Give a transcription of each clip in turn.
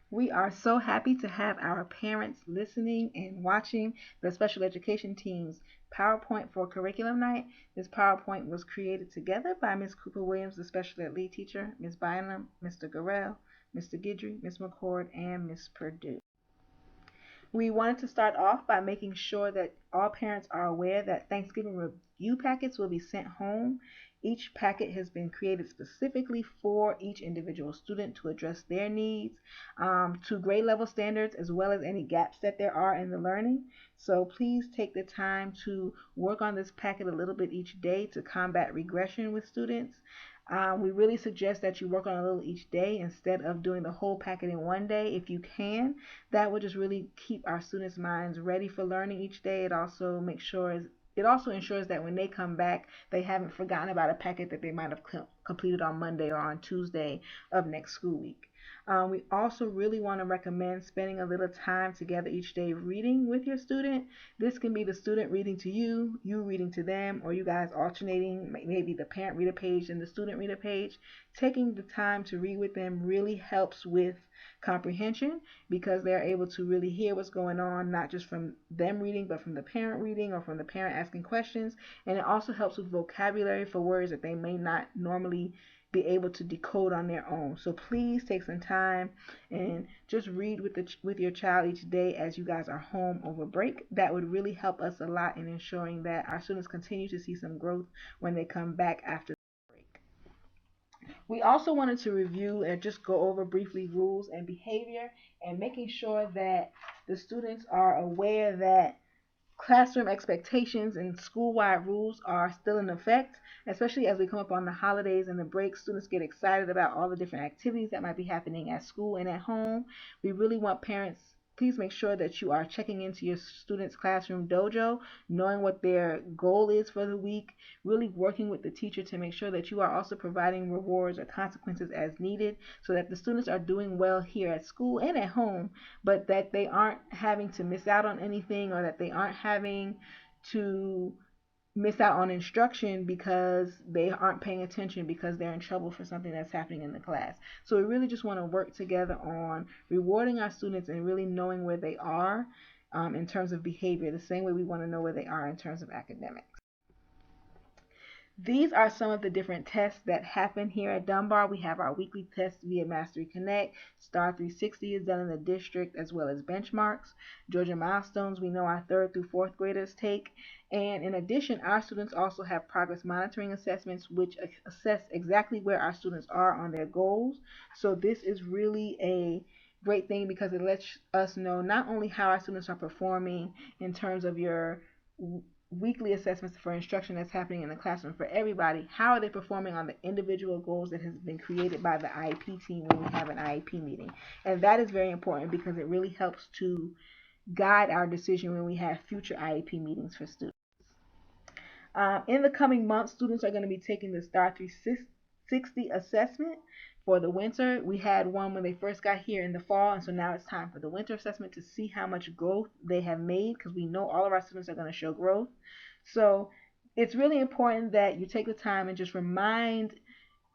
We are so happy to have our parents listening and watching the special education team's PowerPoint for curriculum night. This PowerPoint was created together by Ms. Cooper Williams, the special ed lead teacher, Ms. Bynum, Mr. Garrell, Mr. Guidry, Ms. McCord, and Ms. Purdue. We wanted to start off by making sure that all parents are aware that Thanksgiving review packets will be sent home. Each packet has been created specifically for each individual student to address their needs, to grade level standards, as well as any gaps that there are in the learning. So please take the time to work on this packet a little bit each day to combat regression with students. We really suggest that you work on a little each day instead of doing the whole packet in one day if you can. That would just really keep our students' minds ready for learning each day. It also ensures that when they come back, they haven't forgotten about a packet that they might have completed on Monday or on Tuesday of next school week. We also really want to recommend spending a little time together each day reading with your student. This can be the student reading to you, you reading to them, or you guys alternating. Maybe the parent read a page and the student read a page. Taking the time to read with them really helps with comprehension because they're able to really hear what's going on, not just from them reading, but from the parent reading or from the parent asking questions. And it also helps with vocabulary for words that they may not normally be able to decode on their own. So please take some time and just read with your child each day as you guys are home over break. That would really help us a lot in ensuring that our students continue to see some growth when they come back after the break. We also wanted to review and just go over briefly rules and behavior and making sure that the students are aware that classroom expectations and school-wide rules are still in effect, especially as we come up on the holidays and the break. Students get excited about all the different activities that might be happening at school and at home. We really want parents, please make sure that you are checking into your students' classroom dojo, knowing what their goal is for the week, really working with the teacher to make sure that you are also providing rewards or consequences as needed so that the students are doing well here at school and at home, but that they aren't having to miss out on anything or that they aren't having to miss out on instruction because they aren't paying attention because they're in trouble for something that's happening in the class. So we really just want to work together on rewarding our students and really knowing where they are in terms of behavior, the same way we want to know where they are in terms of academics. These are some of the different tests that happen here at Dunbar. We have our weekly tests via Mastery Connect. Star 360 is done in the district as well as benchmarks. Georgia Milestones, we know our 3rd through 4th graders take. And in addition, our students also have progress monitoring assessments, which assess exactly where our students are on their goals. So this is really a great thing because it lets us know not only how our students are performing in terms of your weekly assessments for instruction that's happening in the classroom for everybody, how are they performing on the individual goals that has been created by the IEP team when we have an IEP meeting. And that is very important because it really helps to guide our decision when we have future IEP meetings for students. In the coming months, students are going to be taking the Star 360 assessment for the winter. We had one when they first got here in the fall, and so now it's time for the winter assessment to see how much growth they have made because we know all of our students are going to show growth. So it's really important that you take the time and just remind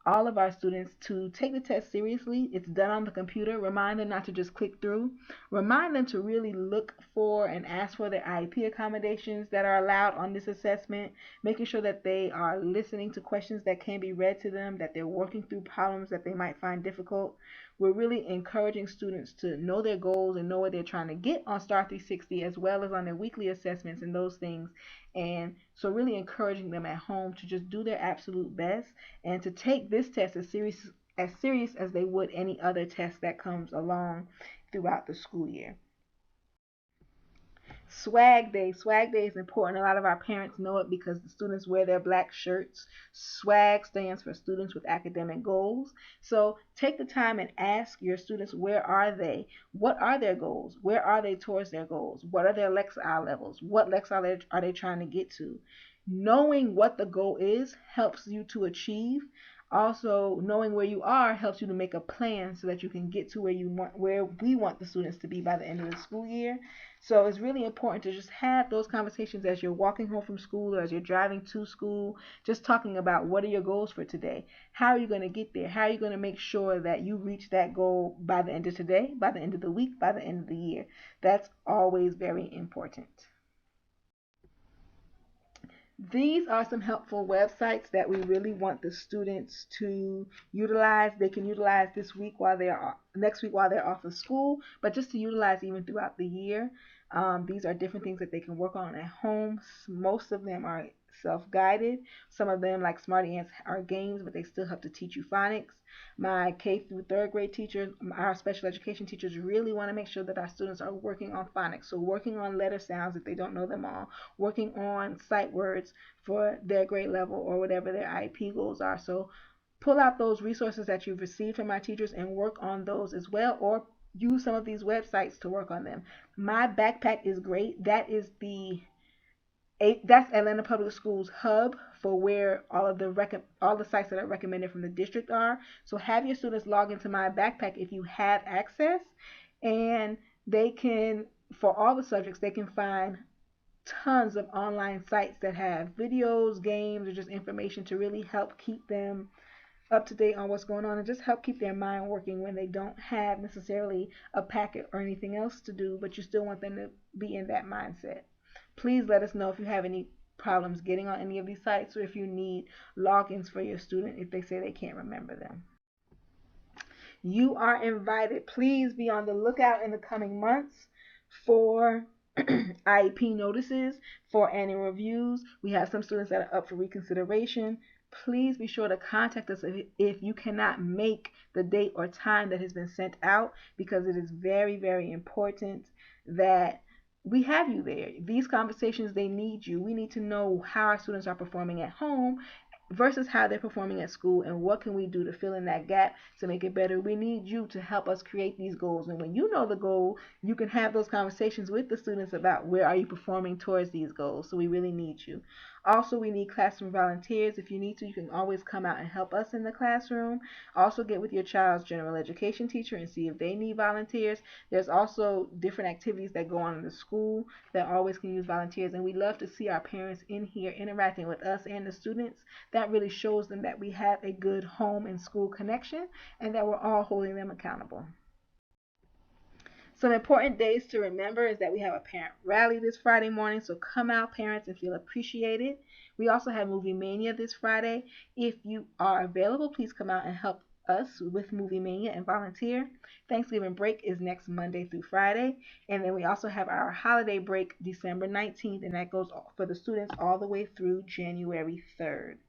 all of our students to take the test seriously. It's done on the computer. Remind them not to just click through. Remind them to really look for and ask for their IEP accommodations that are allowed on this assessment, making sure that they are listening to questions that can be read to them, that they're working through problems that they might find difficult. We're really encouraging students to know their goals and know what they're trying to get on Star 360 as well as on their weekly assessments and those things. And so really encouraging them at home to just do their absolute best and to take this test as serious as they would any other test that comes along throughout the school year. Swag Day. Swag Day is important. A lot of our parents know it because the students wear their black shirts. SWAG stands for Students with Academic Goals. So take the time and ask your students, where are they? What are their goals? Where are they towards their goals? What are their Lexile levels? What Lexile are they trying to get to? Knowing what the goal is helps you to achieve Also, knowing where you are helps you to make a plan so that you can get to where we want the students to be by the end of the school year. So it's really important to just have those conversations as you're walking home from school or as you're driving to school, just talking about what are your goals for today? How are you going to get there? How are you going to make sure that you reach that goal by the end of today, by the end of the week, by the end of the year? That's always very important. These are some helpful websites that we really want the students to utilize. They can utilize this week while they're next week while they're off of school, but just to utilize even throughout the year. These are different things that they can work on at home. Most of them are self-guided. Some of them, like Smarty Ants, are games, but they still have to teach you phonics. My K through third grade teachers, our special education teachers, really want to make sure that our students are working on phonics. So working on letter sounds if they don't know them all, working on sight words for their grade level or whatever their IEP goals are. So pull out those resources that you've received from our teachers and work on those as well, or use some of these websites to work on them. My backpack is great. That's Atlanta Public Schools hub for where all the sites that are recommended from the district are. So have your students log into my backpack if you have access, and they can, for all the subjects, they can find tons of online sites that have videos, games, or just information to really help keep them up to date on what's going on and just help keep their mind working when they don't have necessarily a packet or anything else to do, but you still want them to be in that mindset. Please let us know if you have any problems getting on any of these sites or if you need logins for your student if they say they can't remember them. You are invited. Please be on the lookout in the coming months for IEP notices, for annual reviews. We have some students that are up for reconsideration. Please be sure to contact us if you cannot make the date or time that has been sent out, because it is very, very important that we have you there. These conversations, they need you. We need to know how our students are performing at home versus how they're performing at school, and what can we do to fill in that gap to make it better. We need you to help us create these goals, and when you know the goal, you can have those conversations with the students about where are you performing towards these goals. So we really need you. Also, we need classroom volunteers. If you need to, you can always come out and help us in the classroom. Also, get with your child's general education teacher and see if they need volunteers. There's also different activities that go on in the school that always can use volunteers, and we love to see our parents in here interacting with us and the students. That really shows them that we have a good home and school connection and that we're all holding them accountable. Some important days to remember is that we have a parent rally this Friday morning, so come out, parents, and feel appreciated. We also have Movie Mania this Friday. If you are available, please come out and help us with Movie Mania and volunteer. Thanksgiving break is next Monday through Friday, and then we also have our holiday break December 19th, and that goes for the students all the way through January 3rd.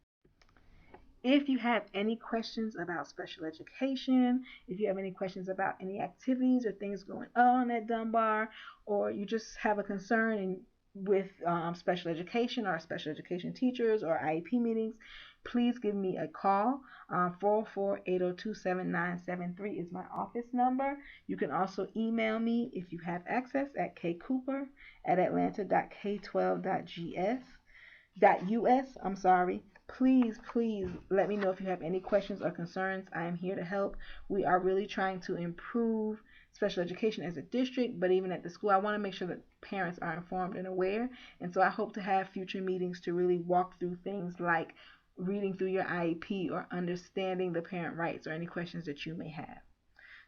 If you have any questions about special education, if you have any questions about any activities or things going on at Dunbar, or you just have a concern with special education or special education teachers or IEP meetings, please give me a call. 404-802-7973 is my office number. You can also email me if you have access at kcooper@atlanta.k12.gs.us. I'm sorry. Please, please let me know if you have any questions or concerns. I am here to help. We are really trying to improve special education as a district, but even at the school, I want to make sure that parents are informed and aware. And so I hope to have future meetings to really walk through things like reading through your IEP or understanding the parent rights or any questions that you may have.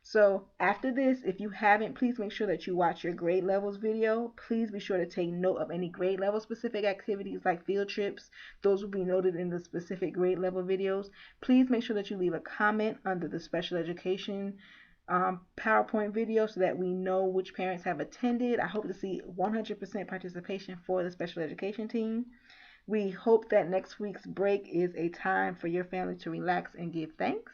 So after this, if you haven't, please make sure that you watch your grade levels video. Please be sure to take note of any grade level specific activities like field trips. Those will be noted in the specific grade level videos. Please make sure that you leave a comment under the special education PowerPoint video so that we know which parents have attended. I hope to see 100% participation for the special education team. We hope that next week's break is a time for your family to relax and give thanks.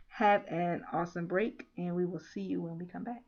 Have an awesome break, and we will see you when we come back.